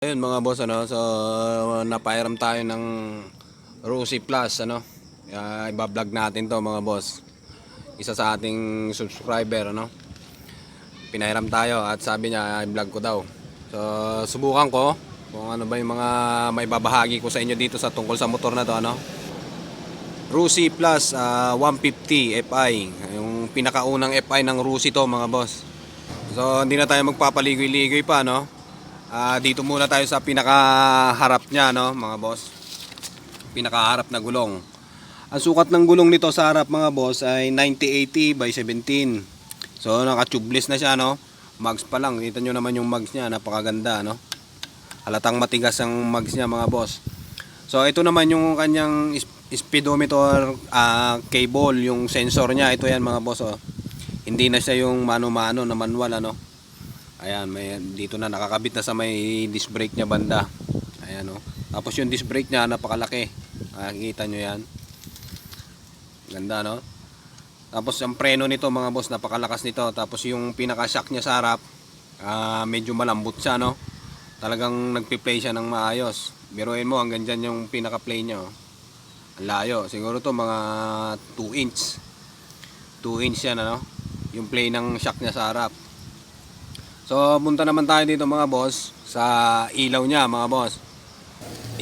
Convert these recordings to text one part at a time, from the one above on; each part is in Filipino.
Ayun mga boss, so napairam tayo ng Rusi Plus, iba-vlog natin to mga boss. Isa sa ating subscriber, pinairam tayo at sabi niya i-vlog ko daw. So subukan ko kung ano ba yung mga may babahagi ko sa inyo dito sa tungkol sa motor na to, Rusi Plus 150 Fi, yung pinakaunang Fi ng Rusi to mga boss. So hindi na tayo magpapaligoy-ligoy pa, dito muna tayo sa pinakaharap niya, mga boss. Pinakaharap na gulong. Ang sukat ng gulong nito sa harap mga boss ay 9080 by 17. So naka-tubeless na siya, Mags pa lang. Kita nyo naman yung mags niya, napakaganda, Halatang matigas ang mags niya mga boss. So ito naman yung kanyang speedometer cable, yung sensor niya. Ito yan mga boss, Hindi na siya yung mano-mano na manual, Ayan, dito na nakakabit na sa may disc brake niya banda. Ayan, Tapos yung disc brake niya napakalaki. Makikita nyo yan. Ganda, Tapos ang preno nito mga boss, napakalakas nito. Tapos yung pinaka-shock niya sa harap, medyo malambot siya, Talagang nagpi-play siya ng maayos. Biruin mo hanggang dyan yung pinaka-play niya, Ang layo. Siguro to mga 2 inch. 2 inch yan, Yung play ng shock niya sa harap. So punta naman tayo dito mga boss sa ilaw niya mga boss.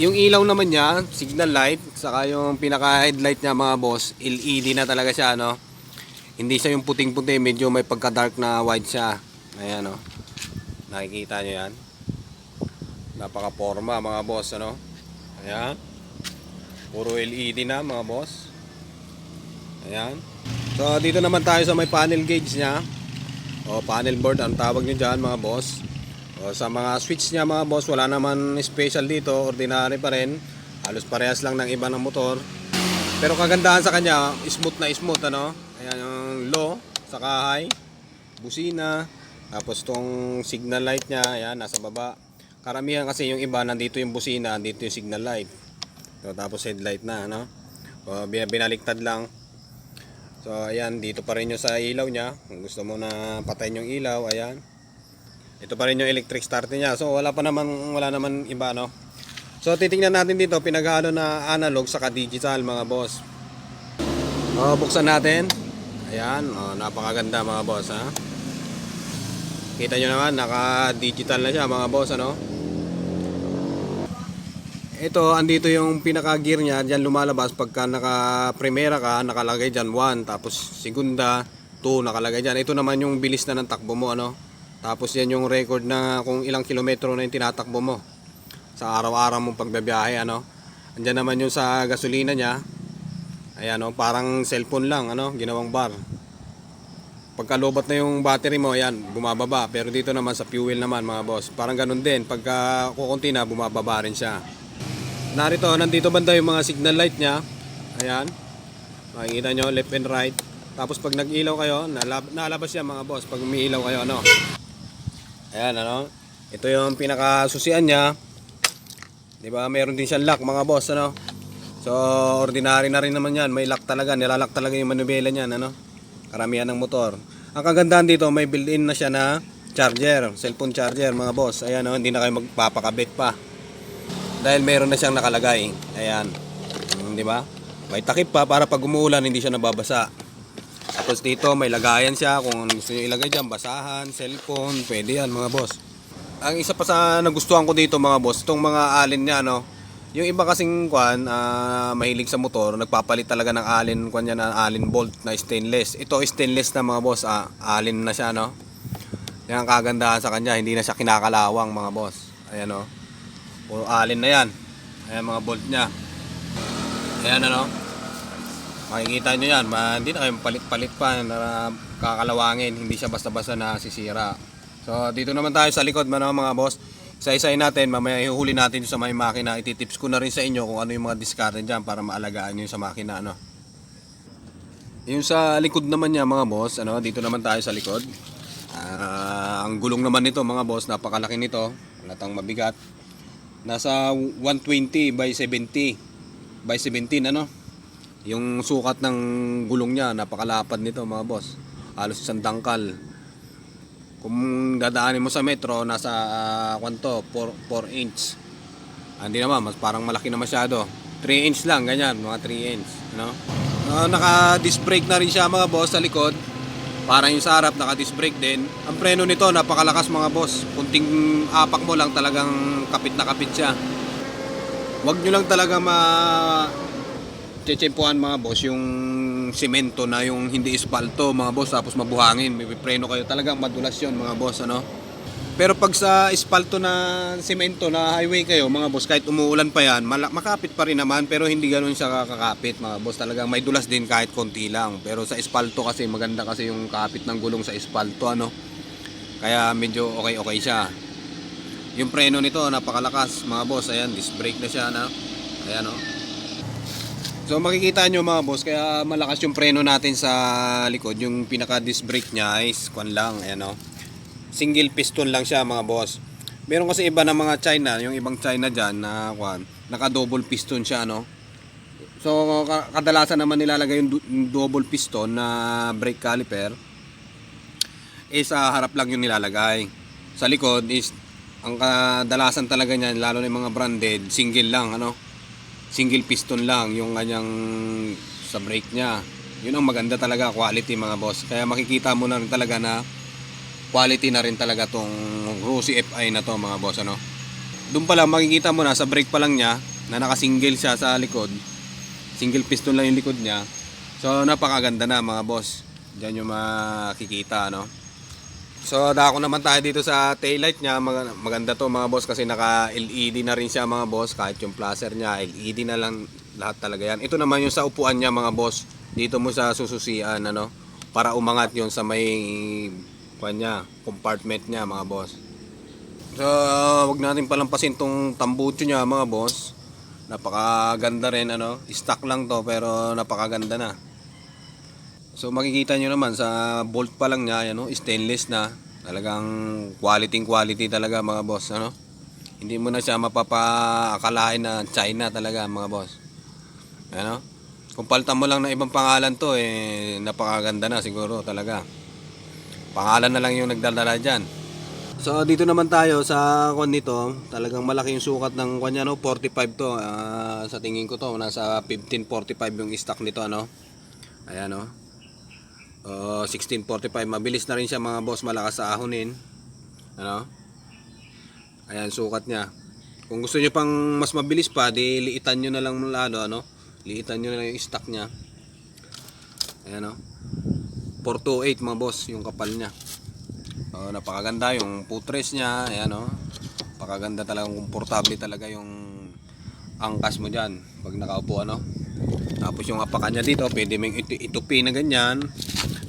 Yung ilaw naman niya, signal light, saka yung pinaka headlight niya mga boss, LED na talaga siya, Hindi siya yung puting-puti, medyo may pagka-dark na white siya. Ayan, Nakikita niyo yan. Napaka-forma mga boss, Ayan. Puro LED na mga boss. Ayan. So dito naman tayo sa may panel gauge niya. Panel board ang tawag nyo dyan mga boss. Sa mga switch niya mga boss, wala naman special dito, ordinary pa rin. Halos parehas lang ng iba ng motor. Pero kagandahan sa kanya, smooth na smooth, Ayan yung low, saka high, busina. Tapos tong signal light niya, ayan, nasa baba. Karamihan kasi yung iba, nandito yung busina, nandito yung signal light. So, tapos headlight na, binaliktad lang. So ayan, dito pa rin yung sa ilaw niya. Kung gusto mo na patayin yung ilaw, ayan. Ito pa rin yung electric starter niya. So wala naman iba, So titingnan natin dito, pinaghalo na analog saka digital mga boss. Buksan natin. Ayan, napakaganda mga boss, Kita nyo naman, naka-digital na siya mga boss, Ito, andito yung pinaka-gear niya. Diyan lumalabas pagka naka-primera ka, nakalagay dyan 1. Tapos segunda, 2 nakalagay dyan. Ito naman yung bilis na ng takbo mo, Tapos yan yung record na kung ilang kilometro na yung tinatakbo mo sa araw-araw mong pagbabiyahe, Andyan naman yung sa gasolina niya. Ayan, parang cellphone lang, ginawang bar. Pagka lobat na yung battery mo, ayan, bumababa. Pero dito naman sa fuel naman mga boss, parang ganun din. Pagka kukunti na, bumababa rin siya. Nandito banda yung mga signal light niya. Ayan. Makikita nyo, left and right. Tapos pag nag-ilaw kayo, nalabas siya mga boss pag umiilaw kayo, Ayan, Ito yung pinakasusian niya. 'Di ba? Meron din siyang lock mga boss, So, ordinary na rin naman 'yan. May lock talaga, nilalock talaga yung manubela niyan, Karamihan ng motor. Ang kagandahan dito, may built-in na siya na charger, cellphone charger mga boss. Ayan, hindi na kayo magpapakabit pa. Dahil meron na siyang nakalagay. Ayan. Di ba? May takip pa para pag umuulan hindi siya nababasa. Tapos dito may lagayan siya kung gusto niyo ilagay diyan, basahan, cellphone, pwede yan mga boss. Ang isa pa sa nagustuhan ko dito mga boss, itong mga alin niya, Yung iba kasing mahilig sa motor, nagpapalit talaga ng alin niya na alin bolt na stainless. Ito stainless na mga boss, alin na siya, Yan ang kagandahan sa kanya, hindi na siya kinakalawang mga boss. Ayan, puro alin na yan. Ayan mga bolt nya. Ayan, makikita nyo yan. Hindi na kayo palit-palit pa na kakalawangin. Hindi siya basta-basta na sisira. So dito naman tayo sa likod mga boss. Isa-isayin natin. Mamaya ihuli natin sa may makina. Ititips ko na rin sa inyo kung ano yung mga discard dyan para maalagaan nyo sa makina, Yung sa likod naman niya mga boss, dito naman tayo sa likod. Ang gulong naman nito mga boss, napakalaki nito. Halatang mabigat. Nasa 120 by 70 by 17, Yung sukat ng gulong niya, napakalapad nito mga boss. Halos isang dangkal. Kung dadaanin mo sa metro, nasa kwanto, 4 inch. Hindi naman, mas parang malaki na masyado. 3 inch lang, ganyan, mga 3 inch. Ano? Naka-disc brake na rin siya mga boss sa likod. Parang yung sa harap, naka-disc brake din. Ang preno nito, napakalakas mga boss. Kunting apak mo lang, talagang kapit na kapit siya. Huwag nyo lang talaga tsetsempuhan mga boss yung simento na yung hindi espalto mga boss, tapos mabuhangin, may preno kayo, talagang madulas yun mga boss, ano. Pero pag sa espalto na simento na highway kayo mga boss, kahit umuulan pa yan, makapit pa rin naman, pero hindi ganoon siya kakapit mga boss, talagang may dulas din kahit konti lang. Pero sa espalto kasi maganda kasi yung kapit ng gulong sa espalto, ano, kaya medyo okay siya. Yung preno nito napakalakas mga boss, ayan, disc brake na siya na, ayan, no. So makikita nyo mga boss, kaya malakas yung preno natin sa likod. Yung pinaka disc brake nya is kwan lang, ayan, no. Single piston lang siya mga boss. Meron kasi iba na mga China, yung ibang China dyan na kwan, naka double piston siya, no. So kadalasan naman nilalagay yung double piston na brake caliper sa harap lang yung nilalagay. Sa likod is ang kadalasan talaga niyan, lalo na yung mga branded, single lang, ano. Single piston lang yung kanyang sa brake niya. Yun ang maganda talaga, quality mga boss. Kaya makikita mo na rin talaga na quality na rin talaga tong Rossi FI na to mga boss, ano. Doon pa lang makikita mo na sa brake pa lang niya na naka-single siya sa likod. Single piston lang yung likod niya. So napakaganda na mga boss. Diyan yung makikita, ano. So dako naman tayo dito sa taillight niya. Maganda to mga boss kasi naka LED na rin siya mga boss. Kahit yung flasher niya LED na lang, lahat talaga yan. Ito naman yung sa upuan niya mga boss. Dito mo sa sususian, ano, para umangat yon sa may kanya, compartment niya mga boss. So wag natin palampasin tong tambucho niya mga boss. Napakaganda rin, ano. Stock lang to pero napakaganda na. So makikita nyo naman sa bolt pa lang niya, ano, stainless na. Talagang quality talaga mga boss, ano. Hindi mo na siya mapapakalain na China talaga mga boss. Ano? Kung palitan mo lang ng ibang pangalan to, napakaganda na siguro talaga. Pangalan na lang yung nagdadala dyan. So dito naman tayo sa kwan nito. Talagang malaki yung sukat ng kwan niya, no? 45 to. Sa tingin ko to, nasa 1545 yung stock nito, ano. Ayan, no. 1645, mabilis na rin siya mga boss, malakas sa ahonin, ano. Ayan sukat niya. Kung gusto niyo pang mas mabilis pa, di liitan niyo na lang lalo, ano. Liitan niyo na lang yung stock niya. Ayan, no. 428 mga boss yung kapal niya. Napakaganda yung footrest niya, ayan, no. Napakaganda talaga, komportable talaga yung angkas mo diyan pag nakaupo, ano. Tapos yung apakan niya dito, pwede mong itupi na ganyan.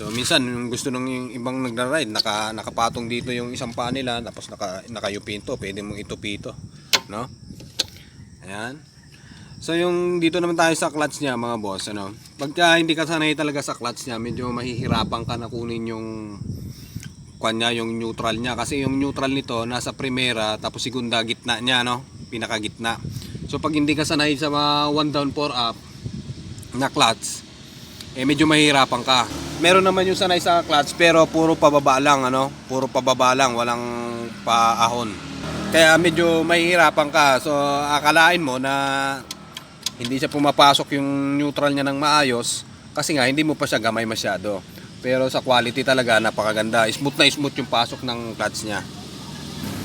So minsan yung gusto ng ibang nagra-ride, nakapatong dito yung isang paa nila, tapos nakayupi ito, pwede mong itupi ito, no? Ayan. So yung dito naman tayo sa clutch niya mga boss, ano. Pagka hindi ka sanay talaga sa clutch niya, medyo mahihirapan ka na kunin yung kanya, yung neutral niya, kasi yung neutral nito nasa primera, tapos segunda gitna niya, no, pinakagitna. So pag hindi ka sanay sa 1 down 4 up na clutch, medyo mahihirapan ka. Meron naman yung sanay sa clutch pero puro pababa lang, ano, puro pababa lang, walang paahon. Kaya medyo mahihirapan ka. So akalain mo na hindi siya pumapasok yung neutral niya ng maayos kasi nga hindi mo pa siya gamay masyado. Pero sa quality talaga napakaganda. Smooth na smooth yung pasok ng clutch niya.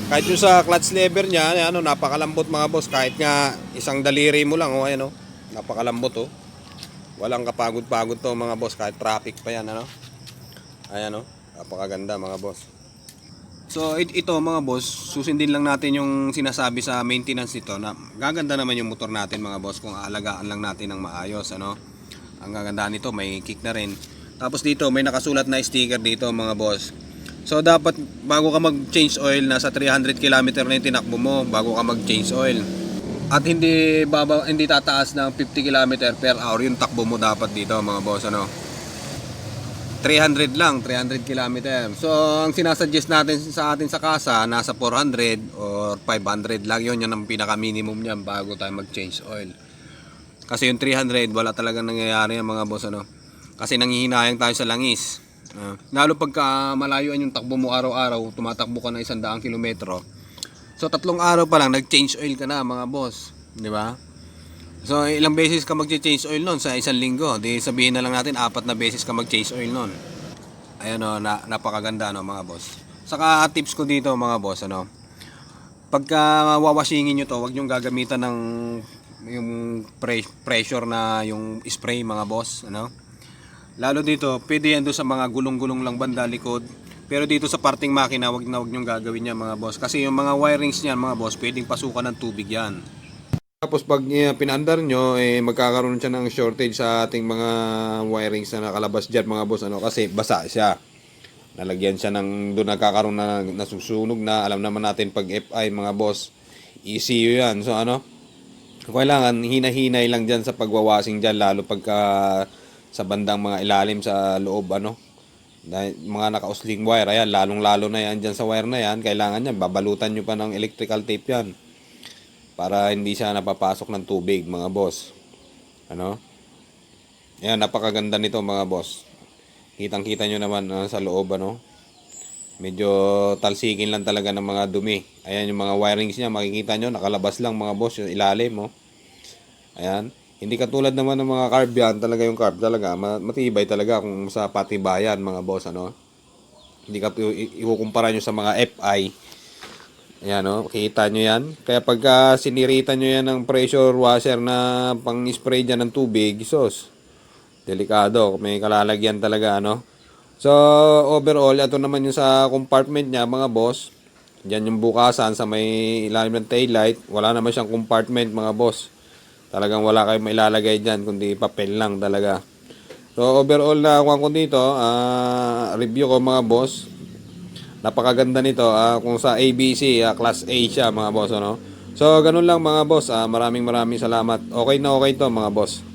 Kahit yung sa clutch lever niya, ano, napakalambot mga boss. Kahit nga isang daliri mo lang, oh, ayan, oh, napakalambot, oh. Walang kapagod-pagod to mga boss, kahit traffic pa yan, ano. Ayan, oh, napakaganda mga boss. So ito mga boss, susundin lang natin yung sinasabi sa maintenance nito na gaganda naman yung motor natin mga boss kung aalagaan lang natin ng maayos, ano. Ang gaganda nito, may kick na rin. Tapos dito may nakasulat na sticker dito mga boss. So dapat bago ka mag-change oil, nasa 300 km na yung tinakbo mo bago ka mag-change oil. At hindi tataas ng 50 km per hour yung takbo mo dapat dito mga boss, ano. 300 lang, 300 km. So ang sinasuggest natin sa atin sa kasa, nasa 400 or 500 lang, yun ang pinaka minimum niyan bago tayo mag-change oil. Kasi yung 300 wala talagang nangyayari yan mga boss, ano. Kasi nanghihinayang tayo sa langis. Lalo pagka malayuan yung takbo mo araw-araw, tumatakbo ka ng 100 kilometro. So 3 araw pa lang nag-change oil ka na mga boss, di ba? So ilang beses ka mag-change oil noon sa isang linggo? Di sabihin na lang natin 4 na beses ka mag-change oil noon. Ayan o, napakaganda no mga boss. Saka tips ko dito mga boss, ano, pagka wawashingin nyo to, wag nyo gagamitan ng yung pressure na yung spray mga boss, ano. Lalo dito, pwede yan doon sa mga gulong-gulong lang banda likod. Pero dito sa parting makina, wag nyo gagawin yan mga boss. Kasi yung mga wirings niyan mga boss, pwedeng pasukan ng tubig yan. Tapos pag pinaandar nyo, magkakaroon siya ng shortage sa ating mga wirings na nakalabas dyan mga boss, ano, kasi basa siya. Nalagyan siya ng doon nagkakaroon na nasusunog na. Alam naman natin pag FI mga boss, ECU yan. So ano, kailangan hina-hinay lang dyan sa pagwawashing dyan, lalo pagka sa bandang mga ilalim sa loob, ano, dahil mga naka-usling wire, ayan, lalong-lalo na yan dyan sa wire na yan. Kailangan yan, babalutan nyo pa ng electrical tape yan para hindi siya napapasok ng tubig mga boss, ano. Ayan, napakaganda nito mga boss. Kitang-kita nyo naman sa loob, ano, medyo talsikin lang talaga ng mga dumi. Ayan yung mga wirings niya, makikita nyo nakalabas lang mga boss yung ilalim, oh. Ayan, hindi katulad naman ng mga carb yan, talaga yung carb talaga matibay talaga kung sa patibayan mga boss, ano. Hindi ka ikukumpara nyo sa mga FI. Ayan, oh, kita nyo yan. Kaya pagka siniritan nyo yan ng pressure washer na pang spray dyan ng tubig, sos, delikado, may kalalagyan talaga, ano. So overall, ito naman yung sa compartment niya mga boss. Diyan yung bukasan sa may ilalim ng taillight. Wala naman siyang compartment mga boss. Talagang wala kayong mailalagay dyan, kundi papel lang talaga. So overall na kuha ko dito, review ko mga boss. Napakaganda nito, kung sa ABC, class A siya mga boss, ano. So ganun lang mga boss, maraming salamat. Okay na okay to mga boss.